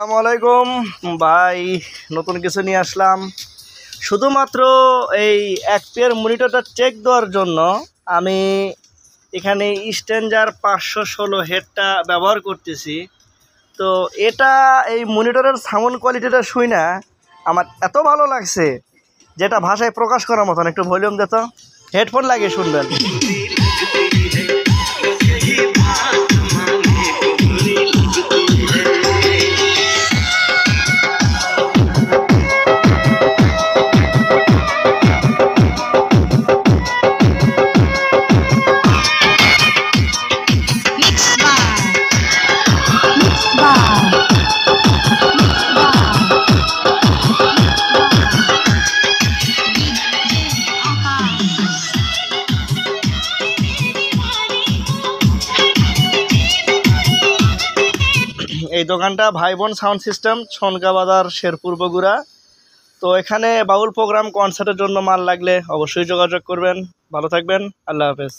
আসসালামু আলাইকুম ভাই, নতুন কিছু নিয়ে আসলাম। শুধুমাত্র এই এক পেয়ার মনিটরটা চেক দেওয়ার জন্য আমি এখানে স্ট্যান্ডার 516 হেডটা ব্যবহার করতেছি। তো এটা এই মনিটরের সাউন্ড কোয়ালিটিটা শুই না আমার এত ভালো লাগছে যেটা ভাষায় প্রকাশ করার মতন। একটু ভলিউম দে তো, হেডফোন লাগিয়ে শুনবেন। এই দোকানটা ভাই বোন সাউন্ড সিস্টেম, ছনকা বাজার, শেরপুর, বগুড়া। তো এখানে বাউল প্রোগ্রাম কনসার্টের জন্য মাল লাগলে অবশ্যই যোগাযোগ করবেন। ভালো থাকবেন, আল্লাহ হাফেজ।